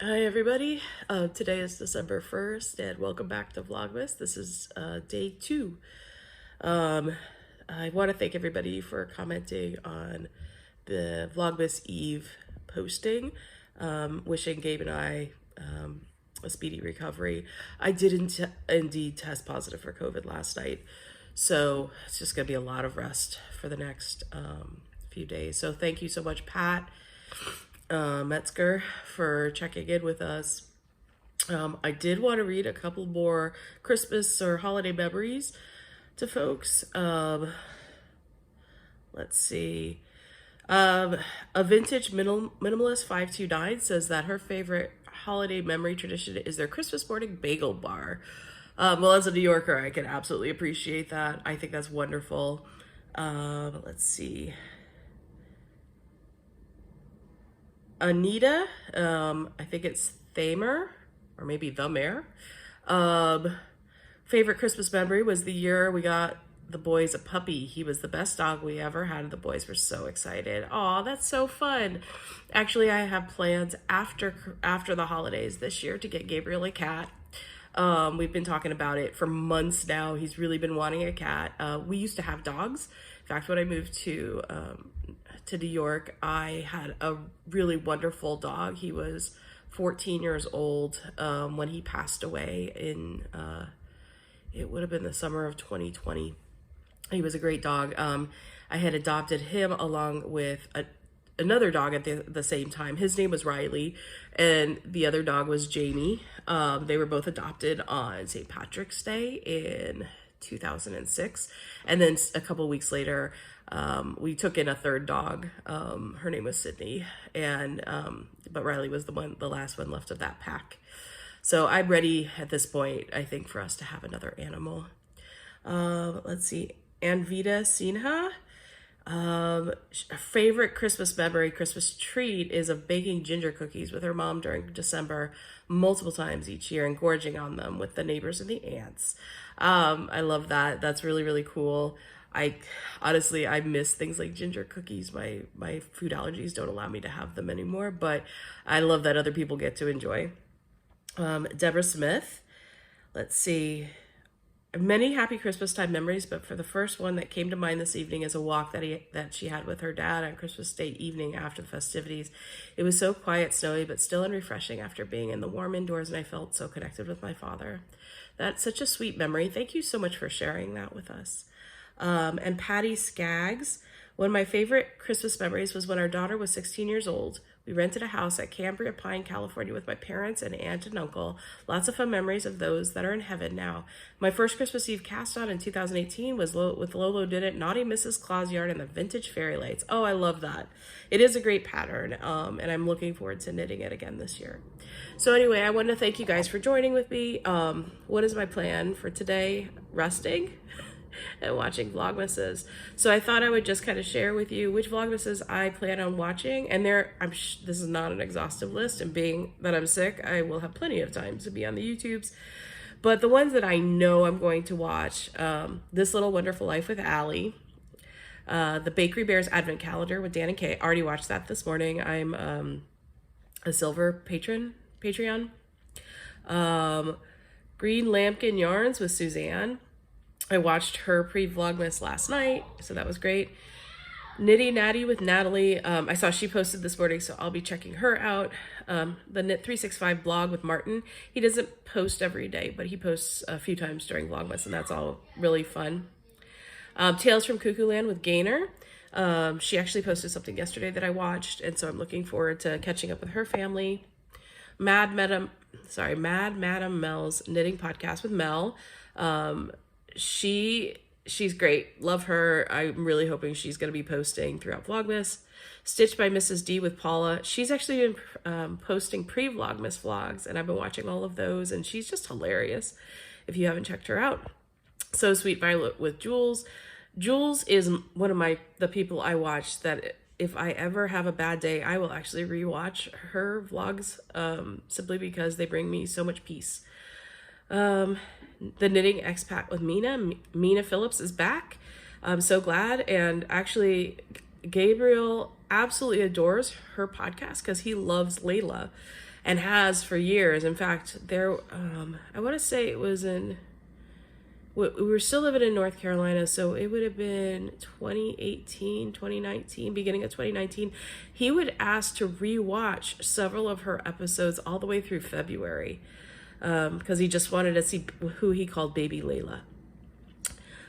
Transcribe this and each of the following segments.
Hi everybody, today is December 1st and welcome back to Vlogmas. This is day 2. Um, I want to thank everybody for commenting on the Vlogmas Eve posting, wishing Gabe and I a speedy recovery. I did indeed test positive for COVID last night, so it's just going to be a lot of rest for the next few days. So thank you so much, Pat Metzger, for checking in with us. I did want to read a couple more Christmas or holiday memories to folks. Let's see. A vintage minimalist 529 says that her favorite holiday memory tradition is their Christmas morning bagel bar. Well, as a New Yorker, I can absolutely appreciate that. I think that's wonderful. Let's see. Anita, I think it's Thamer, or maybe The Mare. Favorite Christmas memory was the year we got the boys a puppy. He was the best dog we ever had, and the boys were so excited. Aw, that's so fun. Actually, I have plans after the holidays this year to get Gabriel a cat. We've been talking about it for months now. He's really been wanting a cat. We used to have dogs. In fact, when I moved to New York, I had a really wonderful dog. He was 14 years old when he passed away in, it would have been the summer of 2020. He was a great dog. I had adopted him along with another dog at the same time. His name was Riley, and the other dog was Jamie. They were both adopted on St. Patrick's Day in 2006. And then a couple weeks later, we took in a third dog. Her name was Sydney, and but Riley was the last one left of that pack. So I'm ready at this point, I think, for us to have another animal. Let's see, Anvita Sinha. Favorite Christmas memory, Christmas treat is of baking ginger cookies with her mom during December multiple times each year and gorging on them with the neighbors and the aunts. I love that. That's really, really cool. I honestly, I miss things like ginger cookies. My food allergies don't allow me to have them anymore, but I love that other people get to enjoy. Deborah Smith. Let's see. Many happy Christmas time memories, but for the first one that came to mind this evening is a walk that she had with her dad on Christmas Day evening after the festivities. It was so quiet, snowy, but still and refreshing after being in the warm indoors, and I felt so connected with my father. That's such a sweet memory. Thank you so much for sharing that with us. And Patty Skaggs. One of my favorite Christmas memories was when our daughter was 16 years old. We rented a house at Cambria Pine, California with my parents and aunt and uncle. Lots of fun memories of those that are in heaven now. My first Christmas Eve cast on in 2018 was with Lolo Did It, Naughty Mrs. Claus yarn, and the vintage fairy lights. Oh, I love that. It is a great pattern, and I'm looking forward to knitting it again this year. So anyway, I want to thank you guys for joining with me. What is my plan for today? Resting and watching Vlogmases. So I thought I would just kind of share with you which Vlogmases I plan on watching. And this is not an exhaustive list, and being that I'm sick, I will have plenty of time to be on the YouTubes. But the ones that I know I'm going to watch, This Little Wonderful Life with Allie, the Bakery Bears Advent Calendar with Dan and Kay. I already watched that this morning. I'm a silver Patreon. Green Lambkin Yarns with Suzanne. I watched her pre-Vlogmas last night, so that was great. Nitty Natty with Natalie. I saw she posted this morning, so I'll be checking her out. The Knit 365 blog with Martin. He doesn't post every day, but he posts a few times during Vlogmas, and that's all really fun. Tales from Cuckoo Land with Gaynor. She actually posted something yesterday that I watched, and so I'm looking forward to catching up with her family. Mad Madam Mel's knitting podcast with Mel. She's great. Love her. I'm really hoping she's going to be posting throughout Vlogmas. Stitched by Mrs. D with Paula. She's actually been posting pre-Vlogmas vlogs, and I've been watching all of those, and she's just hilarious if you haven't checked her out. So Sweet Violet with Jules. Jules is one of the people I watch that if I ever have a bad day, I will actually rewatch her vlogs simply because they bring me so much peace. The Knitting Expat with Mina. Mina Phillips is back. I'm so glad. And actually, Gabriel absolutely adores her podcast because he loves Layla. and has for years. In fact, there, I want to say it was in, we were still living in North Carolina, so it would have been 2018, 2019, beginning of 2019. He would ask to rewatch several of her episodes all the way through February, because he just wanted to see who he called Baby Layla.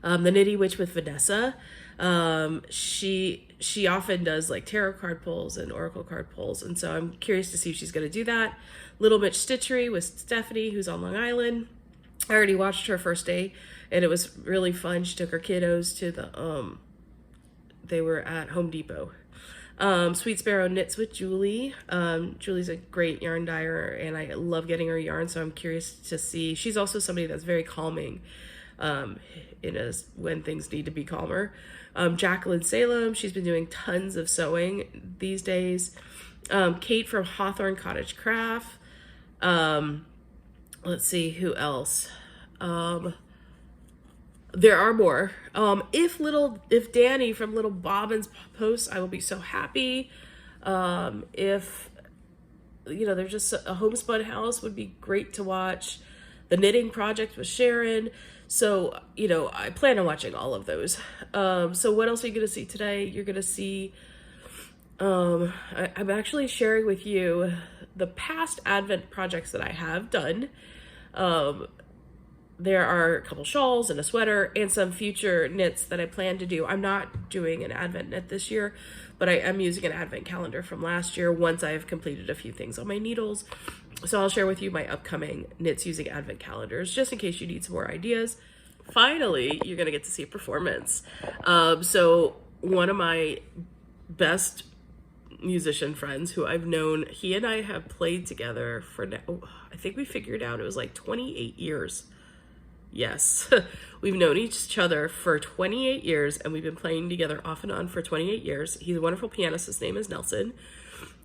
The Nitty Witch with Vanessa. She often does like tarot card pulls and oracle card pulls, and so I'm curious to see if she's going to do that. Little Mitch Stitchery with Stephanie, who's on Long Island. I already watched her first day, and it was really fun. She took her kiddos to the they were at Home Depot. Sweet Sparrow Knits with Julie. Julie's a great yarn dyer, and I love getting her yarn, so I'm curious to see. She's also somebody that's very calming when things need to be calmer. Jacqueline Salem, she's been doing tons of sewing these days. Kate from Hawthorne Cottage Craft. Let's see who else. There are more. If Danny from Little Bobbins posts, I will be so happy. If there's just a homespun house would be great to watch. The Knitting Project with Sharon. So, I plan on watching all of those. So what else are you going to see today? You're going to see, I'm actually sharing with you the past Advent projects that I have done. There are a couple shawls and a sweater and some future knits that I plan to do. I'm not doing an Advent knit this year, but I am using an Advent calendar from last year once I have completed a few things on my needles. So I'll share with you my upcoming knits using Advent calendars, just in case you need some more ideas. Finally, you're going to get to see a performance. So one of my best musician friends who I've known, he and I have played together for now, I think we figured out it was like 28 years. Yes, we've known each other for 28 years, and we've been playing together off and on for 28 years. He's a wonderful pianist. His name is Nelson.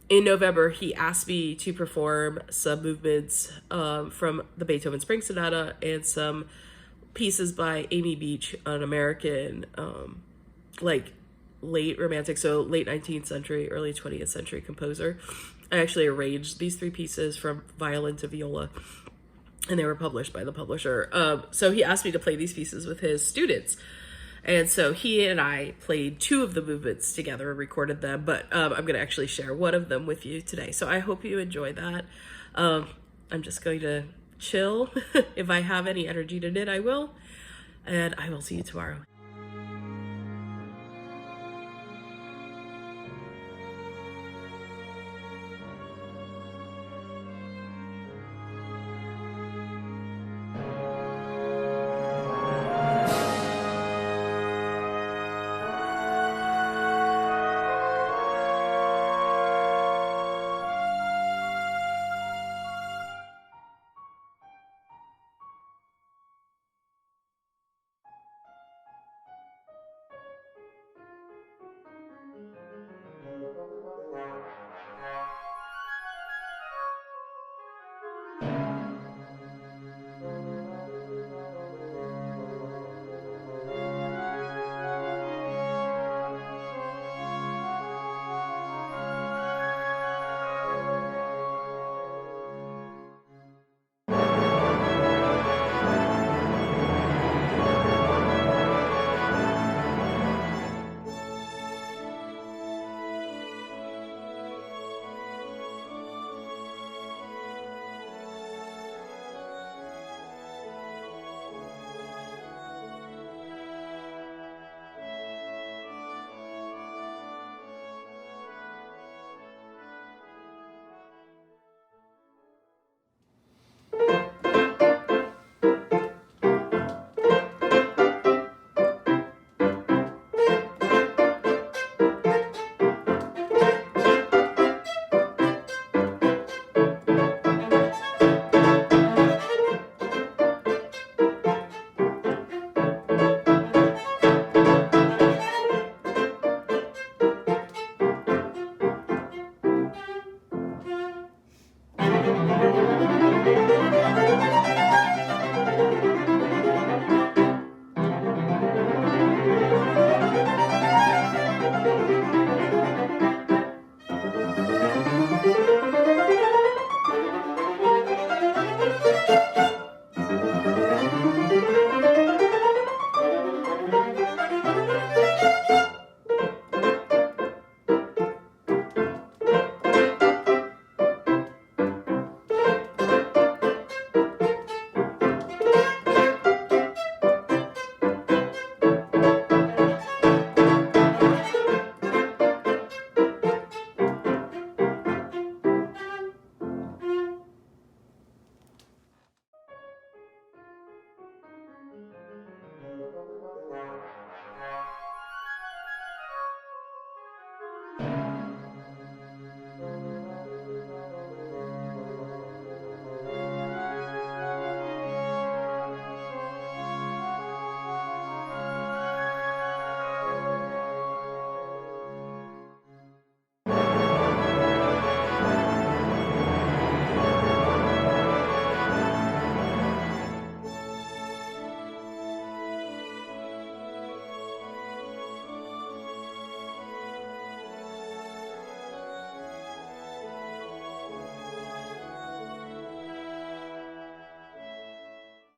In November, he asked me to perform some movements from the Beethoven Spring Sonata and some pieces by Amy Beach, an American, late romantic, so late 19th century, early 20th century composer. I actually arranged these 3 pieces from violin to viola, and they were published by the publisher. So he asked me to play these pieces with his students. And so he and I played 2 of the movements together and recorded them, but I'm going to actually share one of them with you today. So I hope you enjoy that. I'm just going to chill. If I have any energy to knit, I will. And I will see you tomorrow.